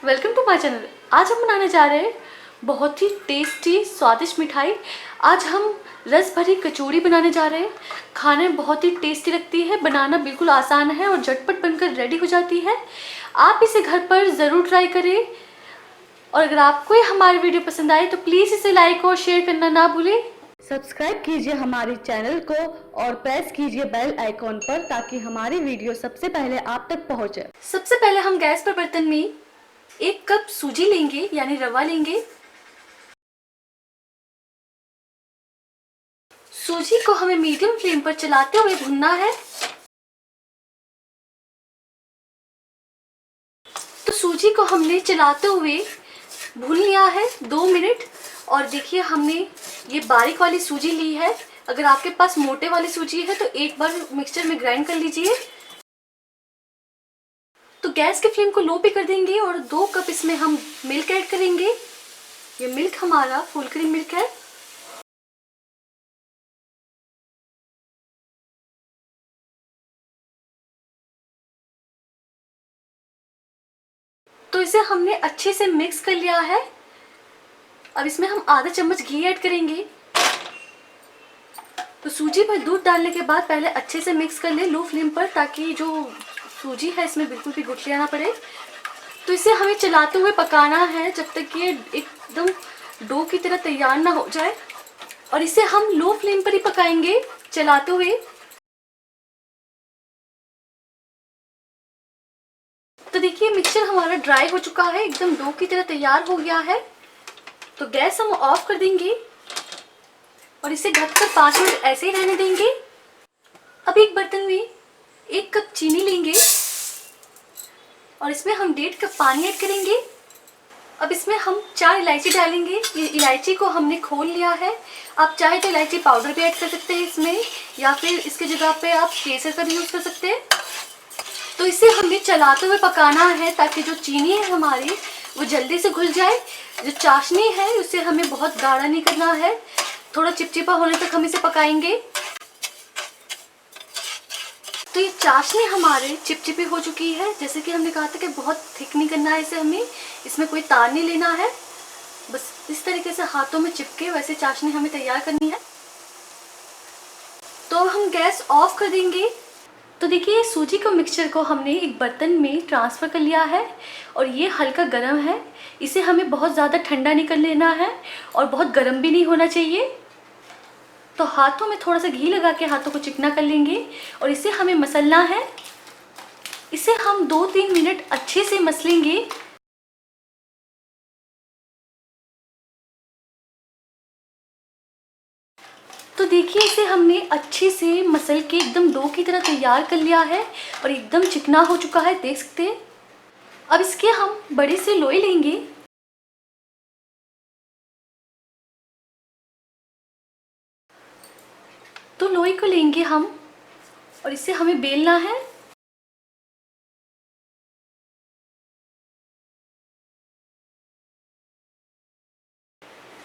Welcome to my channel. आज हम बनाने जा रहे हैं बहुत ही टेस्टी स्वादिष्ट मिठाई। आज हम रस भरी कचौड़ी बनाने जा रहे हैं। खाने में बहुत ही टेस्टी लगती है, बनाना बिल्कुल आसान है और झटपट बनकर रेडी हो जाती है। आप इसे घर पर ज़रूर ट्राई करें और अगर आपको ये हमारी वीडियो पसंद आए तो प्लीज़ इसे लाइक और शेयर करना ना भूलें। सब्सक्राइब कीजिए हमारे चैनल को और प्रेस कीजिए बेल आइकॉन पर ताकि हमारी वीडियो सबसे पहले आप तक पहुंचे। सबसे पहले हम गैस पर बर्तन में 1 कप सूजी लेंगे यानी रवा लेंगे। सूजी को हमें मीडियम फ्लेम पर चलाते हुए भूनना है। तो सूजी को हमने चलाते हुए भून लिया है 2 मिनट। और देखिए हमने ये बारीक वाली सूजी ली है। अगर आपके पास मोटे वाली सूजी है तो एक बार मिक्सचर में ग्राइंड कर लीजिए। तो गैस के फ्लेम को लो पे कर देंगे और 2 कप इसमें हम मिल्क ऐड करेंगे। ये मिल्क हमारा फुल क्रीम मिल्क है। तो इसे हमने अच्छे से मिक्स कर लिया है। अब इसमें हम आधा चम्मच घी ऐड करेंगे। तो सूजी पर दूध डालने के बाद पहले अच्छे से मिक्स कर ले लो फ्लेम पर, ताकि जो सूजी है इसमें बिल्कुल भी गुठलियाँ ना पड़े। तो इसे हमें चलाते हुए पकाना है जब तक ये एकदम डो की तरह तैयार ना हो जाए। और इसे हम लो फ्लेम पर ही पकाएंगे चलाते हुए। तो देखिए मिक्सचर हमारा ड्राई हो चुका है, एकदम डो की तरह तैयार हो गया है। तो गैस हम ऑफ कर देंगे और इसे ढककर 5 मिनट ऐसे ही रहने देंगे। अब एक बर्तन में 1 कप चीनी लेंगे और इसमें हम 1.5 कप पानी ऐड करेंगे। अब इसमें हम 4 इलायची डालेंगे। ये इलायची को हमने खोल लिया है। आप चाहे तो इलायची पाउडर भी ऐड कर सकते हैं इसमें, या फिर इसके जगह पे आप केसर का भी यूज़ कर सकते हैं। तो इसे हमें चलाते हुए पकाना है ताकि जो चीनी है हमारी वो जल्दी से घुल जाए। जो चाशनी है उसे हमें बहुत गाढ़ा नहीं करना है, थोड़ा चिपचिपा होने तक हम इसे पकाएंगे। तो ये चाशनी हमारे चिपचिपी हो चुकी है। जैसे कि हमने कहा था कि बहुत थिक नहीं करना है इसे, हमें इसमें कोई तार नहीं लेना है, बस इस तरीके से हाथों में चिपके वैसे चाशनी हमें तैयार करनी है। तो हम गैस ऑफ कर देंगे। तो देखिए सूजी को मिक्सचर को हमने एक बर्तन में ट्रांसफ़र कर लिया है और ये हल्का गर्म है। इसे हमें बहुत ज़्यादा ठंडा नहीं कर लेना है और बहुत गर्म भी नहीं होना चाहिए। तो हाथों में थोड़ा सा घी लगा के हाथों को चिकना कर लेंगे और इसे हमें मसलना है। इसे हम 2-3 मिनट अच्छे से मसलेंगे। तो देखिए इसे हमने अच्छे से मसल के एकदम डो की तरह तैयार कर लिया है और एकदम चिकना हो चुका है, देख सकते हैं। अब इसके हम बड़े से लोई लेंगे। तो लोई को लेंगे हम और इसे हमें बेलना है।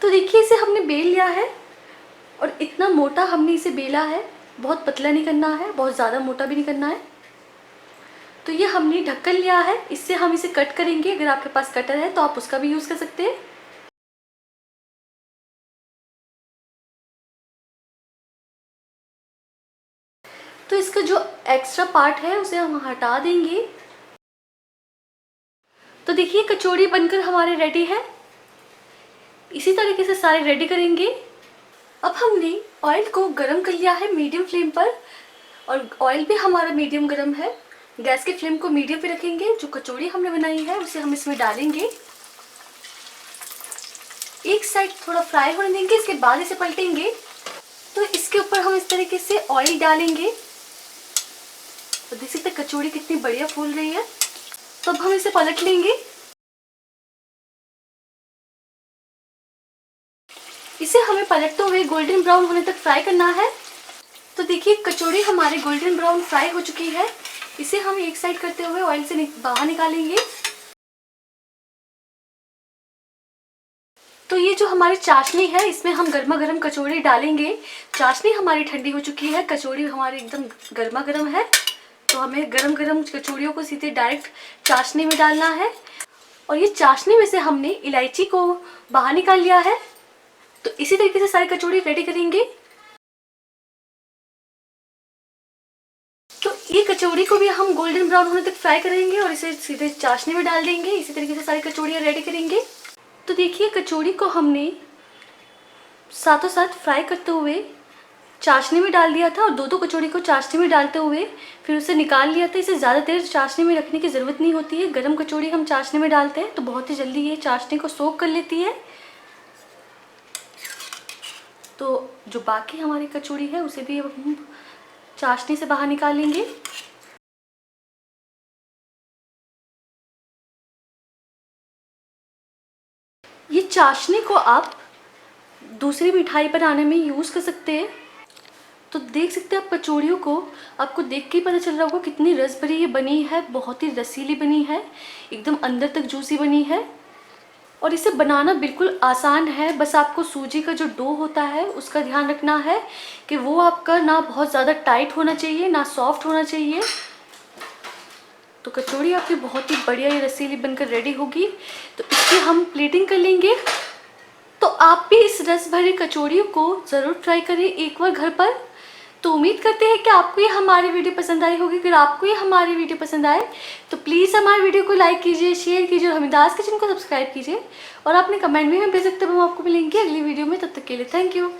तो देखिए इसे हमने बेल लिया है और इतना मोटा हमने इसे बेला है। बहुत पतला नहीं करना है, बहुत ज़्यादा मोटा भी नहीं करना है। तो ये हमने ढक्कन लिया है, इससे हम इसे कट करेंगे। अगर आपके पास कटर है तो आप उसका भी यूज़ कर सकते हैं। तो इसका जो एक्स्ट्रा पार्ट है उसे हम हटा देंगे। तो देखिए कचौड़ी बनकर हमारे रेडी है। इसी तरीके से सारे रेडी करेंगे। अब हमने ऑयल को गरम कर लिया है मीडियम फ्लेम पर और ऑयल भी हमारा मीडियम गरम है। गैस के फ्लेम को मीडियम पे रखेंगे। जो कचौड़ी हमने बनाई है उसे हम इसमें डालेंगे। एक साइड थोड़ा फ्राई होने देंगे, इसके बाद इसे पलटेंगे। तो इसके ऊपर हम इस तरीके से ऑयल डालेंगे। तो देख सकते कचौड़ी कितनी बढ़िया फूल रही है। तो अब हम इसे पलट लेंगे। इसे हमें पलटते हुए गोल्डन ब्राउन होने तक फ्राई करना है। तो देखिए कचौड़ी हमारे गोल्डन ब्राउन फ्राई हो चुकी है। इसे हम एक साइड करते हुए ऑयल से बाहर निकालेंगे। तो ये जो हमारी चाशनी है इसमें हम गर्मा गर्म कचौड़ी डालेंगे। चाशनी हमारी ठंडी हो चुकी है, कचौड़ी हमारी एकदम गर्मा गर्म है। तो हमें गरम गरम कचौड़ियों को सीधे डायरेक्ट चाशनी में डालना है और ये चाशनी में से हमने इलायची को बाहर निकाल लिया है। तो इसी तरीके से सारी कचौड़ी रेडी करेंगे। तो ये कचौड़ी को भी हम गोल्डन ब्राउन होने तक फ्राई करेंगे और इसे सीधे चाशनी में डाल देंगे। इसी तरीके से सारी कचौड़ियाँ रेडी करेंगे। तो देखिए कचौड़ी को हमने साथों साथ फ्राई करते हुए चाशनी में डाल दिया था और दो कचौड़ी को चाशनी में डालते हुए फिर उसे निकाल लिया था। इसे ज़्यादा देर चाशनी में रखने की ज़रूरत नहीं होती है। गरम कचौड़ी हम चाशनी में डालते हैं तो बहुत ही जल्दी ये चाशनी को सोख कर लेती है। तो जो बाकी हमारी कचौड़ी है उसे भी अब हम चाशनी से बाहर निकाल लेंगे। ये चाशनी को आप दूसरी मिठाई बनाने में यूज़ कर सकते हैं। तो देख सकते हैं आप कचौड़ियों को, आपको देख के ही पता चल रहा होगा कितनी रस भरी ये बनी है। बहुत ही रसीली बनी है, एकदम अंदर तक जूसी बनी है और इसे बनाना बिल्कुल आसान है। बस आपको सूजी का जो डो होता है उसका ध्यान रखना है कि वो आपका ना बहुत ज़्यादा टाइट होना चाहिए ना सॉफ्ट होना चाहिए। तो कचौड़ी आपकी बहुत ही बढ़िया ये रसीली बनकर रेडी होगी। तो इसकी हम प्लेटिंग कर लेंगे। तो आप भी इस रस भरी कचौड़ियों को ज़रूर ट्राई करें एक बार घर पर। तो उम्मीद करते हैं कि आपको ये हमारी वीडियो पसंद आई होगी। अगर आपको ये हमारी वीडियो पसंद आए तो प्लीज़ हमारी वीडियो को लाइक कीजिए, शेयर कीजिए और हमीदास किचन को सब्सक्राइब कीजिए। और आपने कमेंट भी हमें भेज सकते हैं, हम आपको मिलेंगे अगली वीडियो में। तब तक के लिए थैंक यू।